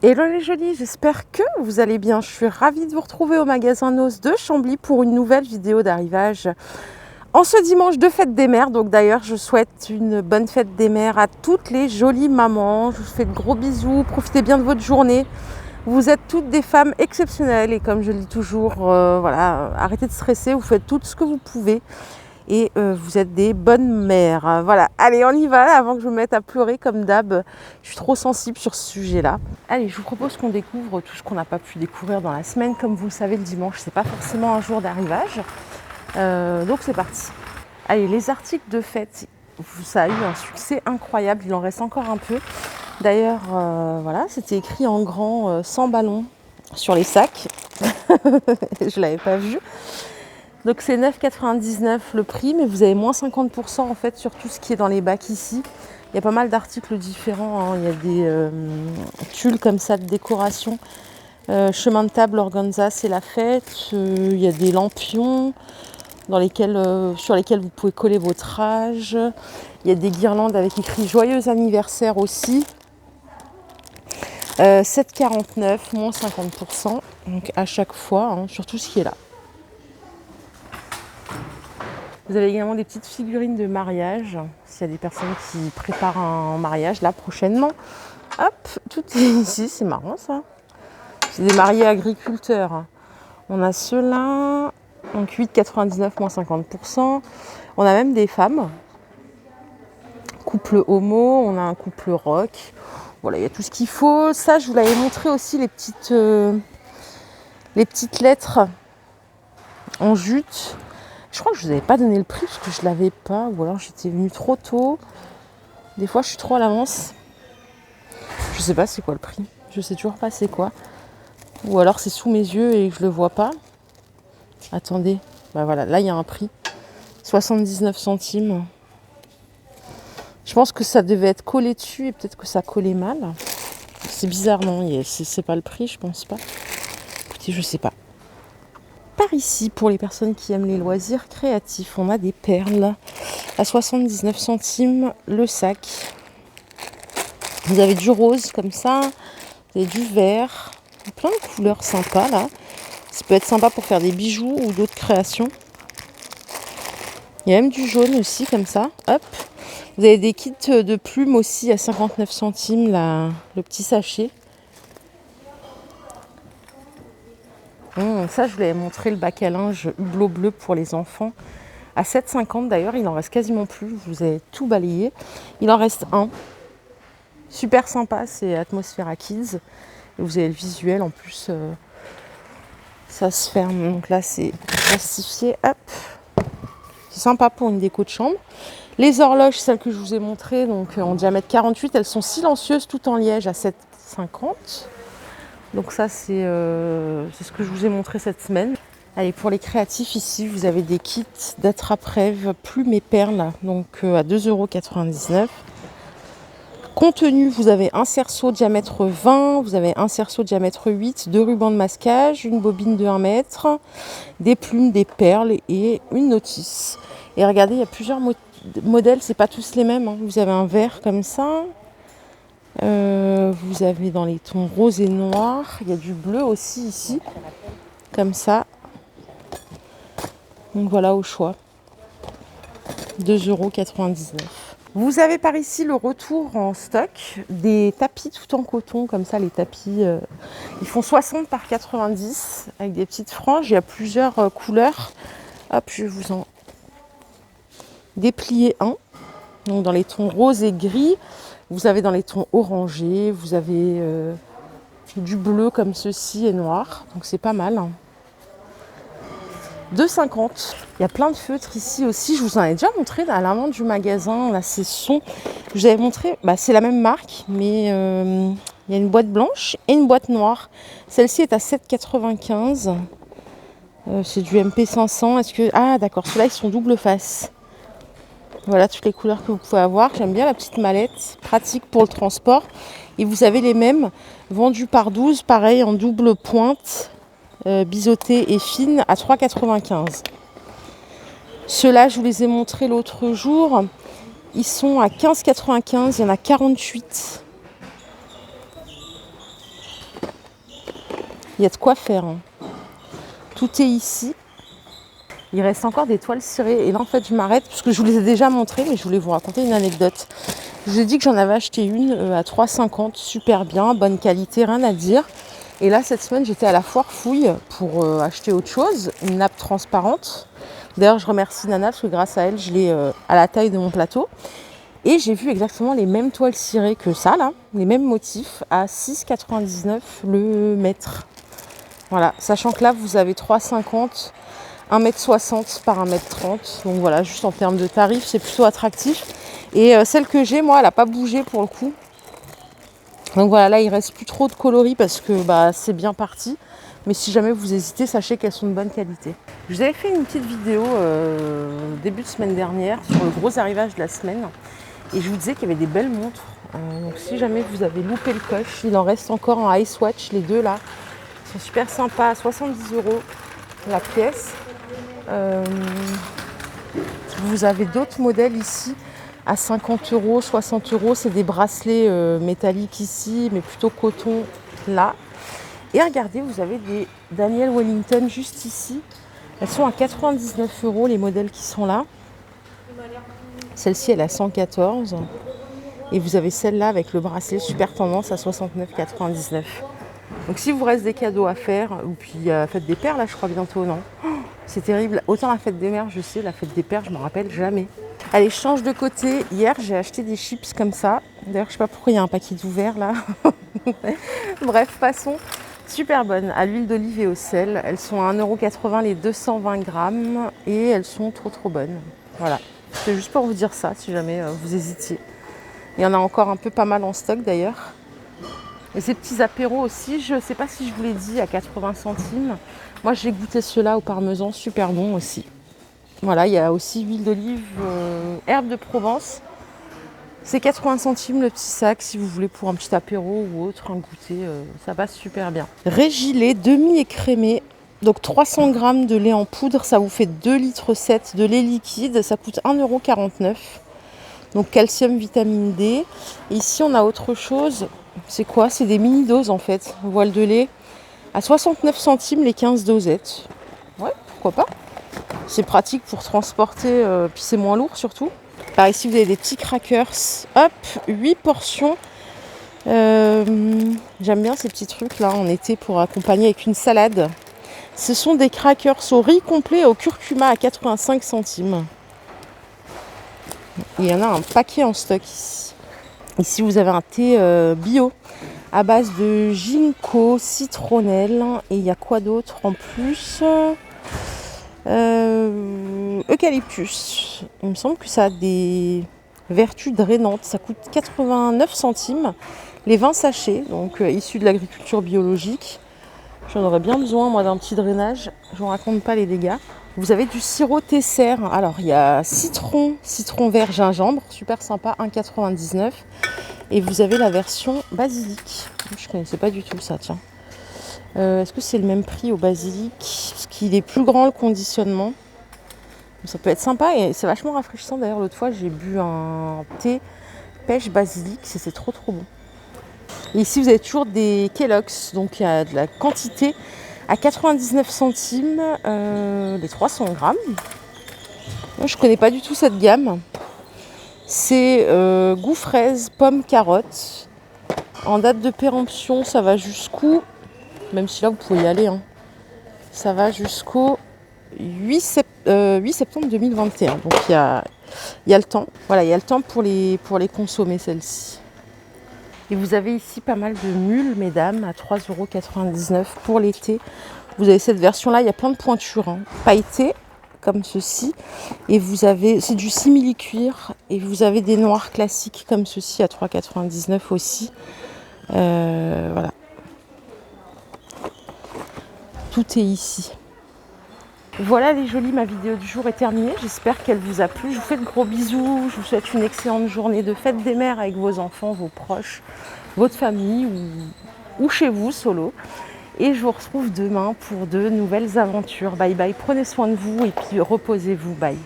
Hello les jolis, j'espère que vous allez bien. Je suis ravie de vous retrouver au magasin Noz de Chambly pour une nouvelle vidéo d'arrivage en ce dimanche de fête des mères. Donc d'ailleurs, je souhaite une bonne fête des mères à toutes les jolies mamans. Je vous fais de gros bisous, profitez bien de votre journée. Vous êtes toutes des femmes exceptionnelles et comme je le dis toujours, voilà, arrêtez de stresser, vous faites tout ce que vous pouvez. Et vous êtes des bonnes mères. Voilà, allez, on y va là, avant que je me mette à pleurer comme d'hab. Je suis trop sensible sur ce sujet-là. Allez, je vous propose qu'on découvre tout ce qu'on n'a pas pu découvrir dans la semaine. Comme vous le savez, le dimanche, c'est pas forcément un jour d'arrivage. Donc c'est parti. Allez, les articles de fête, ça a eu un succès incroyable. Il en reste encore un peu. D'ailleurs, voilà, c'était écrit en grand 100 ballons sur les sacs. Je l'avais pas vu. Donc c'est 9,99 le prix, mais vous avez moins 50% en fait sur tout ce qui est dans les bacs ici. Il y a pas mal d'articles différents, hein. Il y a des tulles comme ça de décoration. Chemin de table, organza, c'est la fête. Il y a des lampions sur lesquels vous pouvez coller votre âge. Il y a des guirlandes avec écrit joyeux anniversaire aussi. 7,49, moins 50%. Donc à chaque fois, hein, sur tout ce qui est là. Vous avez également des petites figurines de mariage, s'il y a des personnes qui préparent un mariage là prochainement. Hop, tout est ici, c'est marrant ça. C'est des mariés agriculteurs. On a ceux-là, donc 8,99 moins 50%. On a même des femmes, couple homo, on a un couple rock. Voilà, il y a tout ce qu'il faut. Ça, je vous l'avais montré aussi, les petites lettres en jute. Je crois que je ne vous avais pas donné le prix parce que je ne l'avais pas, ou alors j'étais venue trop tôt. Des fois, je suis trop à l'avance. Je ne sais pas c'est quoi le prix. Je ne sais toujours pas c'est quoi. Ou alors c'est sous mes yeux et je ne le vois pas. Attendez. Bah voilà, là il y a un prix. 79 centimes. Je pense que ça devait être collé dessus et peut-être que ça collait mal. C'est bizarre, non? C'est pas le prix, je pense pas. Écoutez, je sais pas. Par ici, pour les personnes qui aiment les loisirs créatifs, on a des perles à 79 centimes le sac. Vous avez du rose comme ça, vous avez du vert, plein de couleurs sympas là. Ça peut être sympa pour faire des bijoux ou d'autres créations. Il y a même du jaune aussi comme ça. Hop. Vous avez des kits de plumes aussi à 59 centimes là, le petit sachet. Ça, je vous l'avais montré, le bac à linge Hublot bleu pour les enfants. À 7,50 d'ailleurs, il en reste quasiment plus. Je vous ai tout balayé. Il en reste un. Super sympa, c'est Atmosphera Kids. Et vous avez le visuel en plus. Ça se ferme. Donc là, c'est plastifié. Hop. C'est sympa pour une déco de chambre. Les horloges, celles que je vous ai montrées, donc en diamètre 48, elles sont silencieuses, tout en liège à 7,50. Donc ça, c'est ce que je vous ai montré cette semaine. Allez, pour les créatifs, ici, vous avez des kits d'attrape-rêve plumes et perles, donc à 2,99 €. Contenu, vous avez un cerceau diamètre 20, vous avez un cerceau diamètre 8, 2 rubans de masquage, une bobine de 1 mètre, des plumes, des perles et une notice. Et regardez, il y a plusieurs modèles, c'est pas tous les mêmes, hein. Vous avez un vert comme ça. Vous avez dans les tons rose et noir. Il y a du bleu aussi ici, comme ça. Donc voilà, au choix. 2,99 €. Vous avez par ici le retour en stock des tapis tout en coton, comme ça, les tapis. Ils font 60 par 90 avec des petites franges. Il y a plusieurs couleurs. Hop, je vais vous en déplier un. Donc dans les tons rose et gris. Vous avez dans les tons orangés, vous avez du bleu comme ceci et noir. Donc c'est pas mal. 2,50 €. Il y a plein de feutres ici aussi. Je vous en ai déjà montré à l'avant du magasin. Là, c'est son. Je vous avais montré, c'est la même marque, mais il y a une boîte blanche et une boîte noire. Celle-ci est à 7,95 €. C'est du MP500. Ah, d'accord. Ceux-là, ils sont double face. Voilà toutes les couleurs que vous pouvez avoir. J'aime bien la petite mallette, pratique pour le transport. Et vous avez les mêmes vendus par 12, pareil en double pointe, biseautée et fine à 3,95 €. Ceux-là, je vous les ai montrés l'autre jour. Ils sont à 15,95 €. Il y en a 48. Il y a de quoi faire, hein. Tout est ici. Il reste encore des toiles cirées. Et là, en fait, je m'arrête parce que je vous les ai déjà montrées, mais je voulais vous raconter une anecdote. Je vous ai dit que j'en avais acheté une à 3,50, super bien, bonne qualité, rien à dire. Et là, cette semaine, j'étais à la foire fouille pour acheter autre chose, une nappe transparente. D'ailleurs, je remercie Nana parce que grâce à elle, je l'ai à la taille de mon plateau. Et j'ai vu exactement les mêmes toiles cirées que ça, là, les mêmes motifs, à 6,99 le mètre. Voilà, sachant que là, vous avez 3,50, 1,60 m par 1,30 m. Donc voilà, juste en termes de tarifs, c'est plutôt attractif. Et celle que j'ai, moi, elle n'a pas bougé pour le coup. Donc voilà, là, il ne reste plus trop de coloris parce que c'est bien parti. Mais si jamais vous hésitez, sachez qu'elles sont de bonne qualité. Je vous avais fait une petite vidéo début de semaine dernière sur le gros arrivage de la semaine. Et je vous disais qu'il y avait des belles montres. Donc si jamais vous avez loupé le coche, il en reste encore en Ice Watch, les deux là. Ils sont super sympas, à 70 € la pièce. Vous avez d'autres modèles ici à 50 €, 60 €. C'est des bracelets métalliques ici, mais plutôt coton là. Et regardez, vous avez des Daniel Wellington juste ici. Elles sont à 99 € les modèles qui sont là. Celle-ci, elle est à 114. Et vous avez celle-là avec le bracelet super tendance à 69,99 €. Donc si vous reste des cadeaux à faire, ou puis la fête des pères, là je crois bientôt, non? C'est terrible. Autant la fête des mères, je sais, la fête des pères, je me rappelle jamais. Allez, je change de côté. Hier, j'ai acheté des chips comme ça. D'ailleurs, je sais pas pourquoi il y a un paquet d'ouvert là. Bref, passons. Super bonnes, à l'huile d'olive et au sel. Elles sont à 1,80 € les 220 grammes et elles sont trop bonnes. Voilà, c'est juste pour vous dire ça, si jamais vous hésitiez. Il y en a encore un peu pas mal en stock d'ailleurs. Et ces petits apéros aussi, je ne sais pas si je vous l'ai dit, à 80 centimes. Moi, j'ai goûté ceux-là au parmesan, super bon aussi. Voilà, il y a aussi huile d'olive, herbe de Provence. C'est 80 centimes le petit sac si vous voulez pour un petit apéro ou autre, un goûter, ça passe super bien. Régilet demi-écrémé, donc 300 g de lait en poudre, ça vous fait 2,7 litres de lait liquide, ça coûte 1,49 €. Donc calcium, vitamine D. Et ici on a autre chose, c'est quoi? C'est des mini-doses en fait, voile de lait à 69 centimes les 15 dosettes. Ouais, pourquoi pas. C'est pratique pour transporter, puis c'est moins lourd surtout. Par ici, vous avez des petits crackers. Hop, 8 portions. J'aime bien ces petits trucs là en été pour accompagner avec une salade. Ce sont des crackers au riz complet et au curcuma à 85 centimes. Il y en a un paquet en stock ici. Ici, vous avez un thé bio à base de ginkgo, citronnelle. Et il y a quoi d'autre en plus? Eucalyptus. Il me semble que ça a des vertus drainantes. Ça coûte 89 centimes les 20 sachets, donc issus de l'agriculture biologique. J'en aurais bien besoin, moi, d'un petit drainage. Je ne vous raconte pas les dégâts. Vous avez du sirop Tesser. Alors, il y a citron vert, gingembre, super sympa, 1,99 €. Et vous avez la version basilic. Je ne connaissais pas du tout ça, tiens. Est-ce que c'est le même prix au basilic? Parce qu'il est plus grand le conditionnement. Ça peut être sympa et c'est vachement rafraîchissant. D'ailleurs, l'autre fois, j'ai bu un thé pêche basilic. C'était trop bon. Et ici, vous avez toujours des Kellogg's. Donc, il y a de la quantité à 99 centimes les 300 grammes. Moi, je ne connais pas du tout cette gamme. C'est goût fraise, pomme, carotte. En date de péremption, ça va jusqu'où? Même si là, vous pouvez y aller. Hein. Ça va jusqu'au 8 septembre 2021. Donc, il y a le temps. Voilà, il y a le temps pour les consommer, celles-ci. Et vous avez ici pas mal de mules, mesdames, à 3,99 € pour l'été. Vous avez cette version-là, il y a plein de pointures. Hein. Pailletées, comme ceci. Et vous avez, c'est du simili-cuir. Et vous avez des noirs classiques comme ceci à 3,99 € aussi. Voilà. Tout est ici. Voilà les jolies, ma vidéo du jour est terminée. J'espère qu'elle vous a plu. Je vous fais de gros bisous. Je vous souhaite une excellente journée de fête des mères avec vos enfants, vos proches, votre famille ou chez vous, solo. Et je vous retrouve demain pour de nouvelles aventures. Bye bye, prenez soin de vous et puis reposez-vous. Bye.